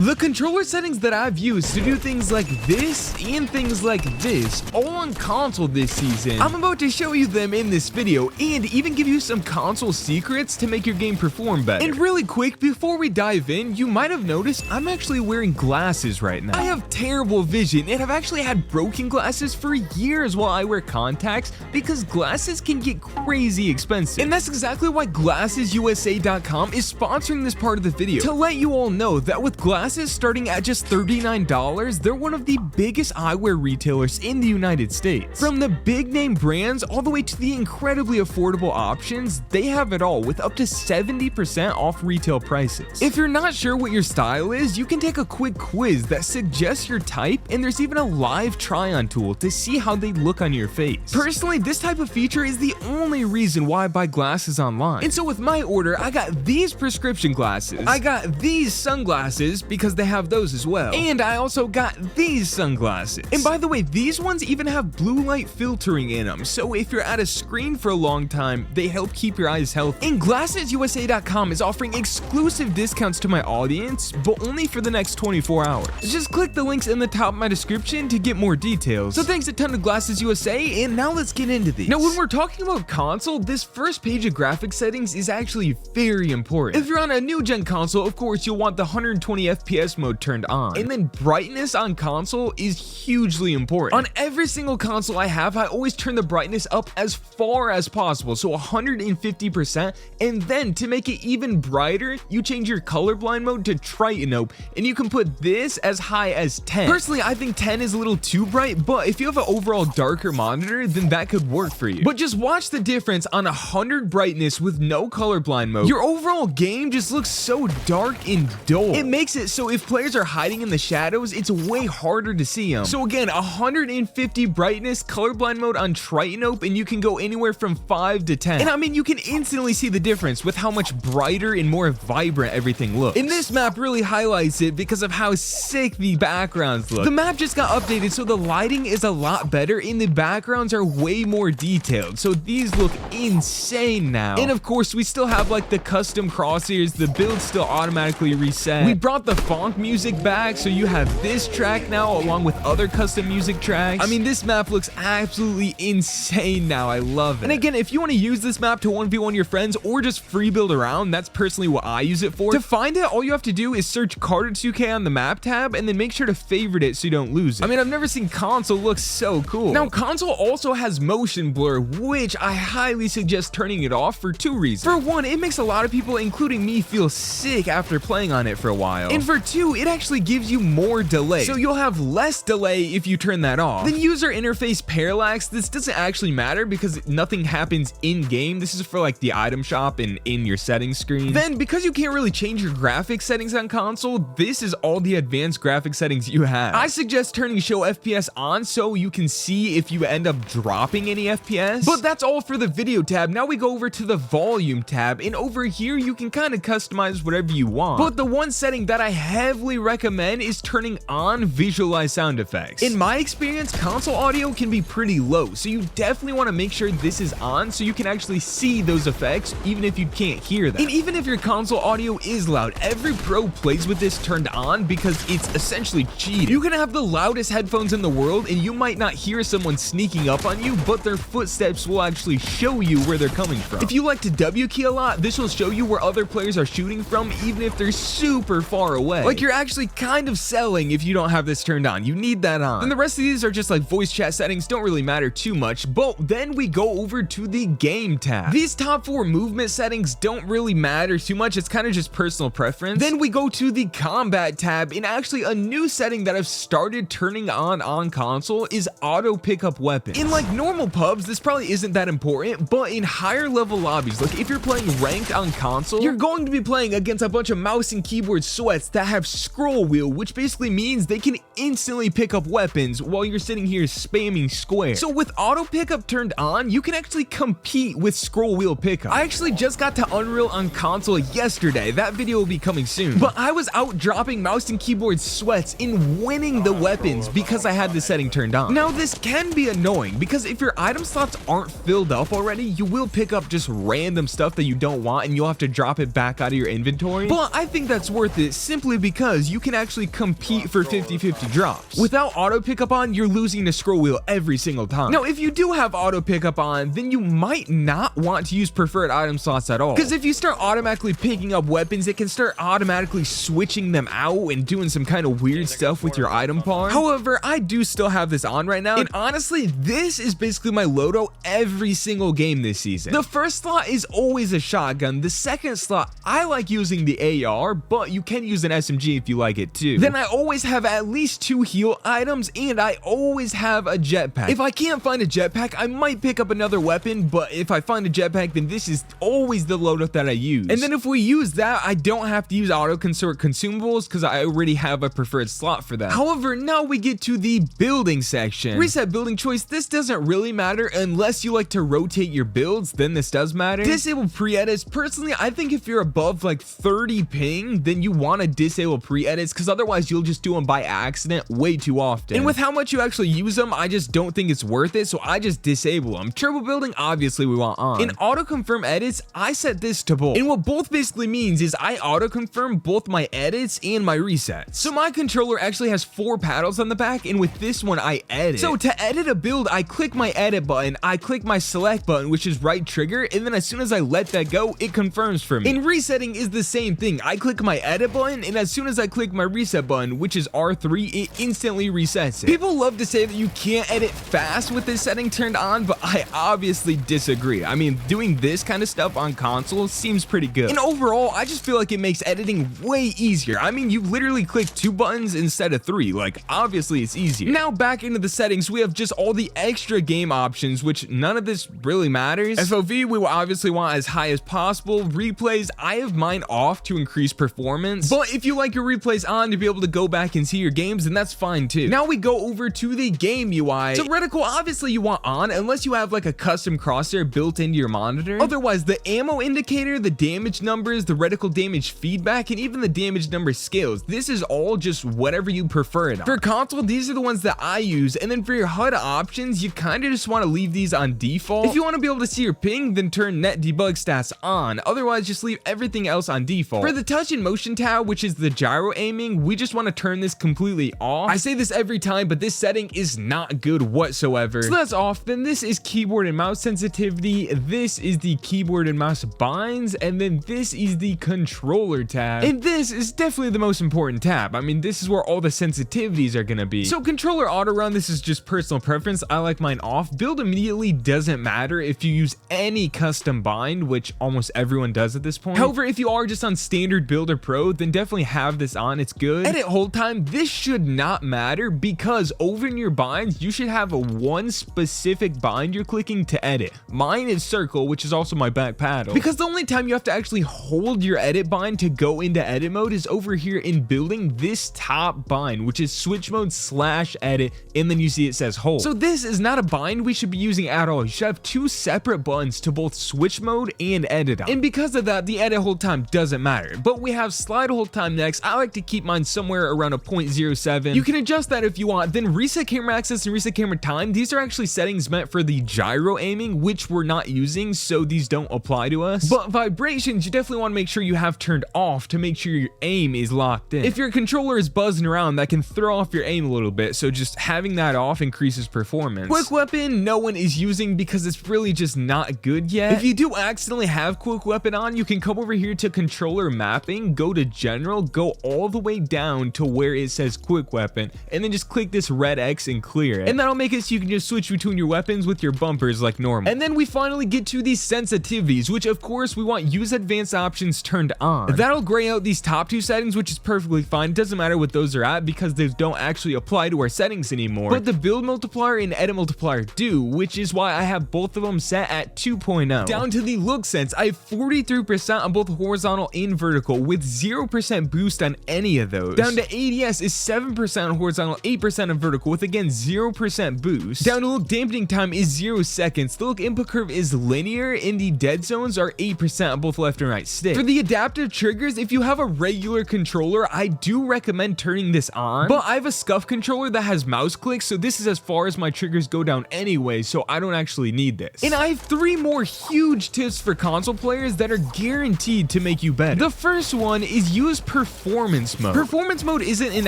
The controller settings that I've used to do things like this and things like this, all on console this season, I'm about to show you them in this video and even give you some console secrets to make your game perform better. And really quick, before we dive in, you might have noticed I'm actually wearing glasses right now. I have terrible vision and I've actually had broken glasses for years while I wear contacts because glasses can get crazy expensive. And that's exactly why GlassesUSA.com is sponsoring this part of the video, to let you all know that with glasses starting at just $39, they're one of the biggest eyewear retailers in the United States. From the big name brands all the way to the incredibly affordable options, they have it all with up to 70% off retail prices. If you're not sure what your style is, you can take a quick quiz that suggests your type, and there's even a live try-on tool to see how they look on your face. Personally, this type of feature is the only reason why I buy glasses online. And so with my order, I got these prescription glasses, I got these sunglasses because they have those as well, and I also got these sunglasses. And by the way, these ones even have blue light filtering in them, so if you're at a screen for a long time, they help keep your eyes healthy. And GlassesUSA.com is offering exclusive discounts to my audience, but only for the next 24 hours. Just click the links in the top of my description to get more details. So thanks a ton to Glasses USA, and now let's get into these. Now when we're talking about console, this first page of graphic settings is actually very important. If you're on a new gen console, of course you'll want the 120 FPS mode turned on, and then brightness on console is hugely important. On every single console I have, I always turn the brightness up as far as possible, so 150%, and then to make it even brighter, you change your colorblind mode to Tritanope, and you can put this as high as 10. Personally, I think 10 is a little too bright, but if you have an overall darker monitor, then that could work for you. But just watch the difference on 100 brightness with no colorblind mode. Your overall game just looks so dark and dull. It makes it so if players are hiding in the shadows, it's way harder to see them. So again, 150 brightness, colorblind mode on Tritanope, and you can go anywhere from 5 to 10. And I mean, you can instantly see the difference with how much brighter and more vibrant everything looks. And this map really highlights it because of how sick the backgrounds look. The map just got updated, so the lighting is a lot better and the backgrounds are way more detailed. So these look insane now. And of course, we still have like the custom crosshairs, the build still automatically reset. We brought the funk music back, so you have this track now along with other custom music tracks. I mean, this map looks absolutely insane now. I love it. And again, if you want to use this map to 1v1 your friends or just free build around, that's personally what I use it for. To find it, all you have to do is search Carter 2K on the map tab and then make sure to favorite it so you don't lose it. I mean, I've never seen console look so cool. Now, console also has motion blur, which I highly suggest turning it off for two reasons. For one, it makes a lot of people, including me, feel sick after playing on it for a while. And for two, it actually gives you more delay, so you'll have less delay if you turn that off. Then user interface parallax, this doesn't actually matter because nothing happens in game. This is for like the item shop and in your settings screen. Then because you can't really change your graphics settings on console, this is all the advanced graphic settings you have. I suggest turning show FPS on so you can see if you end up dropping any FPS. But that's all for the video tab. Now we go over to the volume tab, and over here you can kind of customize whatever you want. But the one setting that I heavily recommend is turning on visualize sound effects. In my experience, console audio can be pretty low, so you definitely want to make sure this is on so you can actually see those effects even if you can't hear them. And even if your console audio is loud, every pro plays with this turned on because it's essentially cheating. You can have the loudest headphones in the world and you might not hear someone sneaking up on you, but their footsteps will actually show you where they're coming from. If you like to W key a lot, this will show you where other players are shooting from even if they're super far away. Like, you're actually kind of selling if you don't have this turned on. You need that on. And the rest of these are just like voice chat settings, don't really matter too much. But then we go over to the game tab. These top 4 movement settings don't really matter too much. It's kind of just personal preference. Then we go to the combat tab, and actually a new setting that I've started turning on console is auto pickup weapons. In like normal pubs, this probably isn't that important, but in higher level lobbies, like if you're playing ranked on console, you're going to be playing against a bunch of mouse and keyboard sweats that have scroll wheel, which basically means they can instantly pick up weapons while you're sitting here spamming square. So with auto pickup turned on, you can actually compete with scroll wheel pickup. I actually just got to Unreal on console yesterday. That video will be coming soon. But I was out dropping mouse and keyboard sweats and winning the weapons because I had this setting turned on. Now this can be annoying because if your item slots aren't filled up already, you will pick up just random stuff that you don't want and you'll have to drop it back out of your inventory. But I think that's worth it simply because you can actually compete for 50-50 drops. Without auto pickup on, you're losing the scroll wheel every single time. Now, if you do have auto pickup on, then you might not want to use preferred item slots at all, because if you start automatically picking up weapons, it can start automatically switching them out and doing some kind of weird stuff with your item farm. However, I do still have this on right now, and honestly, this is basically my loadout every single game this season. The first slot is always a shotgun. The second slot, I like using the AR, but you can use an SMG if you like it too. Then I always have at least 2 heal items, and I always have a jetpack. If I can't find a jetpack, I might pick up another weapon, but if I find a jetpack, then this is always the loadout that I use. And then if we use that, I don't have to use auto consort consumables because I already have a preferred slot for that. However, now we get to the building section. Reset building choice, this doesn't really matter unless you like to rotate your builds, then this does matter. Disable pre-edits, personally, I think if you're above like 30 ping, then you want to disable pre-edits because otherwise you'll just do them by accident way too often. And with how much you actually use them, I just don't think it's worth it, so I just disable them. Turbo building, obviously we want on. In auto confirm edits, I set this to both. And what both basically means is I auto confirm both my edits and my resets. So my controller actually has 4 paddles on the back, and with this one I edit. So to edit a build, I click my edit button, I click my select button, which is right trigger, and then as soon as I let that go, it confirms for me. And resetting is the same thing. I click my edit button, and as soon as I click my reset button, which is R3, it instantly resets it. People love to say that you can't edit fast with this setting turned on, but I obviously disagree. I mean, doing this kind of stuff on console seems pretty good. And overall, I just feel like it makes editing way easier. I mean, you literally click 2 buttons instead of 3. Like, obviously it's easier. Now back into the settings, we have just all the extra game options, which none of this really matters. FOV, we will obviously want as high as possible. Replays, I have mine off to increase performance, but if you like your replays on to be able to go back and see your games, then that's fine too. Now we go over to the game UI. So reticle, obviously you want on unless you have like a custom crosshair built into your monitor. Otherwise, the ammo indicator, the damage numbers, the reticle damage feedback, and even the damage number scales, this is all just whatever you prefer it on. For console, these are the ones that I use, and then for your HUD options, you kind of just want to leave these on default. If you want to be able to see your ping, then turn net debug stats on. Otherwise, just leave everything else on default. For the touch and motion tab, which is the gyro aiming, we just want to turn this completely off. I say this every time, but this setting is not good whatsoever. So that's off. Then this is keyboard and mouse sensitivity. This is the keyboard and mouse binds, and then this is the controller tab. And this is definitely the most important tab. I mean, this is where all the sensitivities are gonna be. So controller auto run, this is just personal preference. I like mine off. Build immediately doesn't matter if you use any custom bind, which almost everyone does at this point. However, if you are just on standard build or pro, then definitely have this on. It's good. Edit hold time, this should not matter because over in your binds, you should have a one specific bind you're clicking to edit. Mine is circle, which is also my back paddle, because the only time you have to actually hold your edit bind to go into edit mode is over here in building this top bind, which is switch mode / edit, and then you see it says hold. So this is not a bind we should be using at all. You should have 2 separate buttons to both switch mode and edit on. And because of that, the edit hold time doesn't matter. But we have slide hold time next. I like to keep mine somewhere around a 0.07. You can adjust that if you want. Then reset camera access and reset camera time. These are actually settings meant for the gyro aiming, which we're not using, so these don't apply to us. But vibrations, you definitely want to make sure you have turned off to make sure your aim is locked in. If your controller is buzzing around, that can throw off your aim a little bit, so just having that off increases performance. Quick weapon, no one is using because it's really just not good yet. If you do accidentally have quick weapon on, you can come over here to controller mapping, go to general, go all the way down to where it says quick weapon, and then just click this red X and clear it. And that'll make it so you can just switch between your weapons with your bumpers like normal. And then we finally get to these sensitivities, which of course we want use advanced options turned on. That'll gray out these top 2 settings, which is perfectly fine. It doesn't matter what those are at because those don't actually apply to our settings anymore. But the build multiplier and edit multiplier do, which is why I have both of them set at 2.0. Down to the look sense, I have 43% on both horizontal and vertical with 0% boost on any of those. Down to ADS is 7% on horizontal, 8% on vertical with again 0% boost. Down to look dampening time is 0 seconds. The look input curve is linear and the dead zones are 8% on both left and right stick. For the adaptive triggers, if you have a regular controller, I do recommend turning this on, but I have a scuff controller that has mouse clicks, so this is as far as my triggers go down anyway, so I don't actually need this. And I have 3 more huge tips for console players that are guaranteed to make you better. The first one is use performance mode. Performance mode isn't an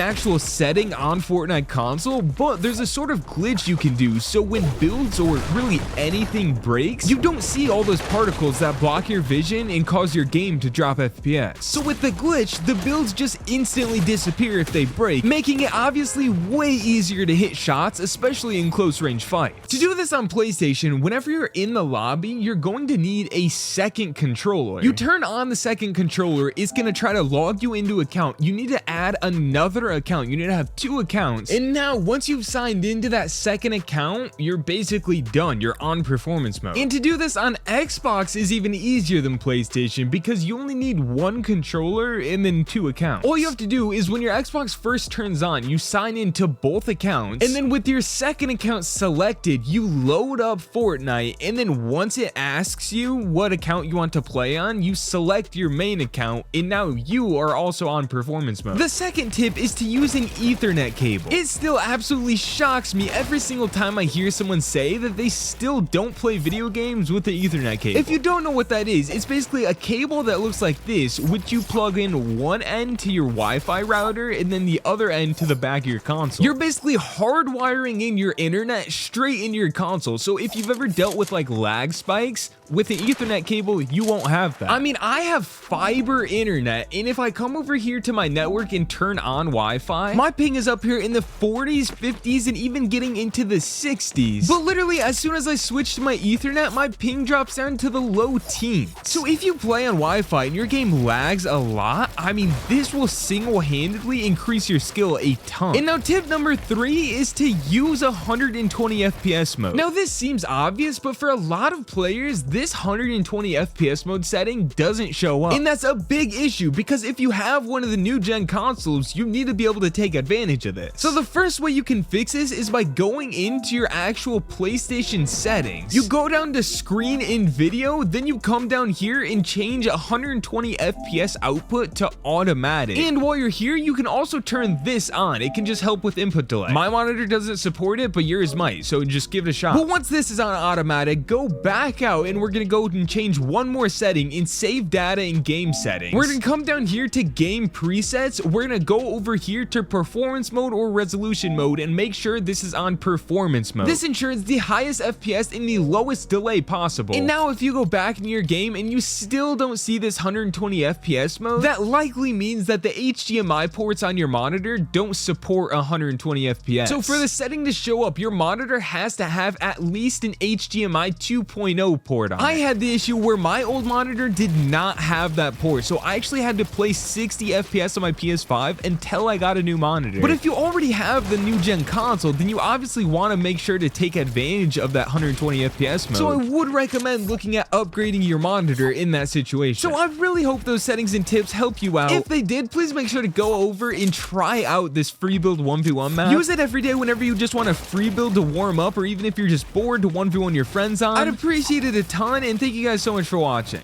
actual setting on Fortnite console, but there's a sort of glitch you can do, so when builds or really anything breaks, you don't see all those particles that block your vision and cause your game to drop FPS. So with the glitch, the builds just instantly disappear if they break, making it obviously way easier to hit shots, especially in close range fights. To do this on PlayStation, whenever you're in the lobby, you're going to need a second controller. You turn on the second controller, it's going to try to log you into account. You need to add another account. You need to have 2 accounts. And now once you've signed into that second account, you're basically done. You're on performance mode. And to do this on Xbox is even easier than PlayStation because you only need 1 controller and then 2 accounts. All you have to do is when your Xbox first turns on, you sign into both accounts, and then with your second account selected, you load up Fortnite, and then once it asks you what account you want to play on, you select your main account, and now you are also on performance mode. The second tip is to use an Ethernet cable. It still absolutely shocks me every single time I hear someone say that they still don't play video games with the Ethernet cable. If you don't know what that is, it's basically a cable that looks like this, which you plug in one end to your Wi-Fi router and then the other end to the back of your console. You're basically hardwiring in your internet straight into your console, so if you've ever dealt with like lag spikes, with an Ethernet cable, you won't have that. I mean, I have fiber internet, and if I come over here to my network and turn on Wi-Fi, my ping is up here in the 40s, 50s, and even getting into the 60s. But literally, as soon as I switch to my Ethernet, my ping drops down to the low teens. So if you play on Wi-Fi and your game lags a lot, I mean, this will single-handedly increase your skill a ton. And now tip number 3 is to use 120 FPS mode. Now this seems obvious, but for a lot of players, this 120 FPS mode setting doesn't show up. And that's a big issue because if you have one of the new gen consoles, you need to be able to take advantage of this. So the first way you can fix this is by going into your actual PlayStation settings. You go down to screen in video, then you come down here and change 120 FPS output to automatic. And while you're here, you can also turn this on. It can just help with input delay. My monitor doesn't support it, but yours might, so just give it a shot. But once this is on automatic, go back out and we're gonna go and change one more setting and save data in game settings. We're gonna come down here to game presets. We're gonna go over here to performance mode or resolution mode and make sure this is on performance mode. This ensures the highest FPS and the lowest delay possible. And now if you go back in your game and you still don't see this 120 FPS mode, that likely means that the HDMI ports on your monitor don't support 120 FPS. So for the setting to show up, your monitor has to have at least an HDMI 2.0 port on it. I had the issue where my old monitor did not have that port, so I actually had to play 60 FPS on my PS5 until I got a new monitor. But if you already have the new gen console, then you obviously want to make sure to take advantage of that 120 FPS mode. So I would recommend looking at upgrading your monitor in that situation. So I really hope those settings and tips help you out. If they did, please make sure to go over and try out this free build 1v1 map. Use it every day whenever you just want a free build to warm up, or even if you're just bored to 1v1 your friends on. I'd appreciate it a ton, and thank you guys so much for watching.